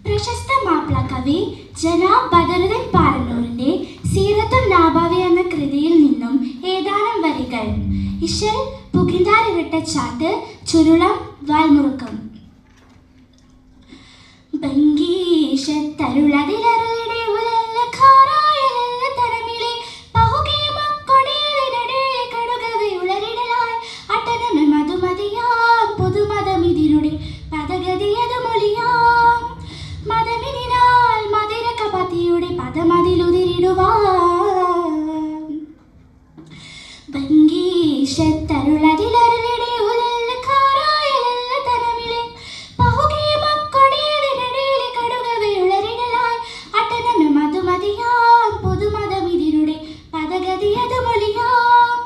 പ്രശസ്ത മാപ്പിള കവി ജനാബ് ബദറുദ്ദീൻ പാറന്നൂരിന്റെ സീറത്തുൻ നാബാവി എന്ന കൃതിയിൽ നിന്നും ഏതാനും വരികൾ. ഇശൽ പുകിന്താരിവിട്ട ചാട്ട് ചുരുളം വാൽമുറുക്കം. ഭംഗീഷത്തരുളതിലരുളിടെ ഉലല്ല ഖാറായലല്ല തരമിലെ പഹുകേ മക്കൊടിയതിനടേ കടുകവെ ഉളരിടലായി അട്ടനമെ മധുമതിയാം പൊതുമതമിതിനുടെ പദഗതിയതു മൊഴിയാം മതമിതിനാൽ മതിരകപതിയുടെ പദമതിലുതിരിടുവാം. ഭംഗീഷത്തരുളതിലരുളിടെ ഉലല്ല ഖാറായലല്ല തരമിലെ പഹുകേ മക്കൊടിയതിനടേ കടുകവെ ഉളരിടലായി അട്ടനമെ മധുമതിയാം പൊതുമതമിതിനുടെ പദഗതിയതു മൊഴിയാം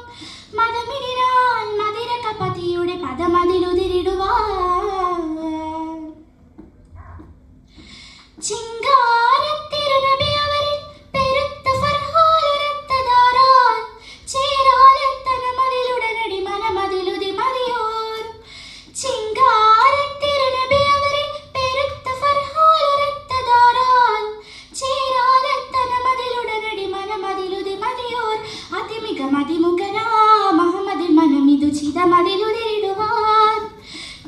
മതമിതിനാൽ മതിരകപതിയുടെ പദമതിലുതിരിടുവാം. ചിങ്കാരത്തിരുനബി അവരിൽ പെരുത്ത ഫർഹാലുരത്തതാരാൽ ചേരാലെത്തനമതിലുടനടി മനമതിലുതി മതിയോർ. ചിങ്കാരത്തിരുനബി അവരിൽ പെരുത്ത ഫർഹാലുരത്തതാരാൽ ചേരാലെത്തനമതിലുടനടി മനമതിലുതി മതിയോർ. അതിമിക മതിമുഖനാ മുഹമ്മദിൽ മനമിതു ചിതമതിലുതിരിടുവാൻ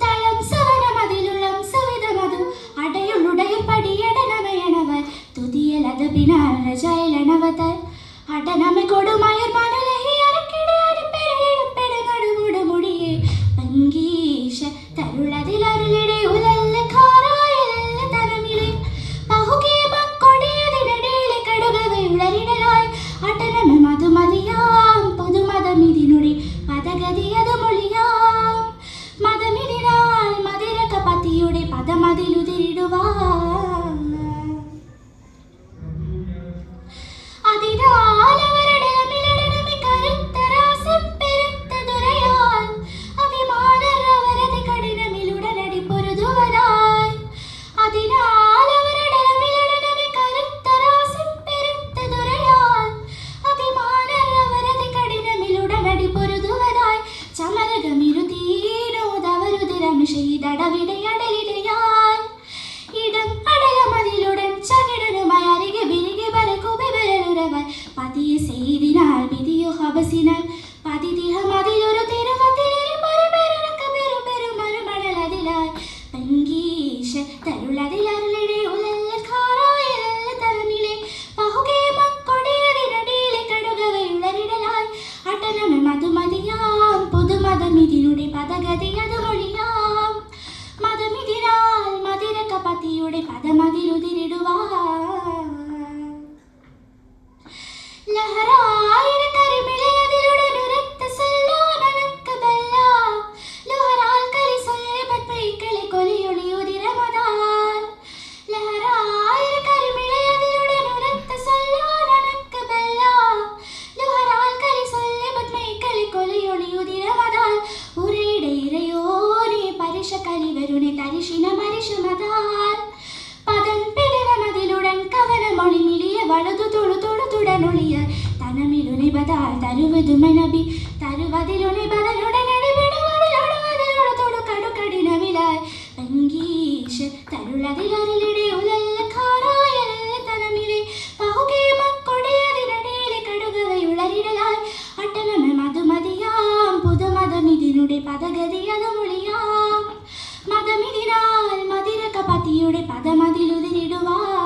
തളം സവനമതിലുള്ളം സവിധമതു അടയുളുടയും പടിയടനമയണവർ തുതിയലതപിനാൽ രജയലണവതർ അടനമെ കൊടുമയർ മനലഹി അരക്കിടെ അടിപ്പെടയിടപ്പെടെ നടുമുട മുടിയെ ഭംഗീഷ തരുളതിലരുളിടെ ഉലല്ല ഖാറായലല്ല തരമിലെ പഹുകേ മക്കൊടിയതിനടേലെ കടുകവെ ഉളരിടലായി അടനമെ മധുമതിയാം പൊതുമതമിതിനുടെ പദഗതിയതു മൊഴിയാം മതമിതിനാൽ മതിരകപതിയുടെ പദമതിലുതിരിടുവാൻ. അതിനാൽ അവരുടെ മിലടനമി കരുത്തരാസം പെരുത്ത ദുരയാൽ അഭിമാനർ അവരതി കഠിനമിലുടനടി പൊരുതുവതായി. അതിനാൽ അവരുടെ മിലടനമി കരുത്തരാസം പെരുത്ത ദുരയാൽ അഭിമാനർ അവരതി കഠിനമിലുടനടി പൊരുതുവതായി. ചമരകമിരുതീനോദവരുതിരമിഷയിടവിടയടലിടയാൽ ഇടം അടലമതിലുടൻ ചകിടനുമായി അരികെ വിരികെ ബലകുബിബരലുരവർ പതിയെ ചെയ്തിനാൽ വിധിയോ ഹബസിനാൽ പതിദിഹമതിലൊരു തിരുവത്തിലേറി പരപെരുക്ക പെരുപെരുമരുമണലതിലായി ഭംഗീഷ തരുളതിലരുളിടെ ഉലല്ല ഖാറായലല്ല തരമിലെ പഹുകേ മക്കൊടിയതിനടിയിലെ കടുകവെ ഉളരിടലായി അട്ടനമെ മധുമതിയാം പൊതുമതമിതിനുടെ പദഗതിയതു മൊഴിയാം മതമിതിനാൽ മതിരകപതിയുടെ പദമതിലുതിരിടുവാൻ. ലഹറായിര കരിമിളയതിലുടനുരത്ത സല്ലാനനക്കബല്ല ലുഹറാൽ കലി സൊല്ലെ പത്മൈക്കളെ കൊലിയൊളിയുതിരമതാൽ. ലഹറായിര കരിമിളയതിലുടനുരത്ത സല്ലാനനക്കബല്ല ലുഹറാൽ കലി സൊല്ലെ പത്മൈക്കളെ കൊലിയൊളിയുതിരമതാൽ. ഉരയുടെ ഇരയോനെ പരിശ കലിവരുനെ തരിശിന മരിശമതാൽ പദം പിടനമതിലുടൻ കവനമൊളി മിളിയ വളുതു തൊടുതൊടുതുടനൊളിയ തനമിലുനിബതാൽ തരുവതുമനബി തരുവതിലുനിബതനുടനടി പിടുവതിലൊടുവതിലൊടുതൊടു കടുകടിനമിലായി ഭംഗീഷ തരുളതിലരുളിടെ ഉലല്ല ഖാറായലല്ല തനമിലെ പഹുകേ മക്കൊടിയതിനടേലെ കടുകവെ ഉളരിടലായി അട്ടനമെ മധുമതിയാം പൊതുമതമിതിനുടെ പദഗതിയതു മൊഴിയാം മതമിതിനാൽ മതിരകപതിയുടെ പദമതിലുതിരിടുവാൻ.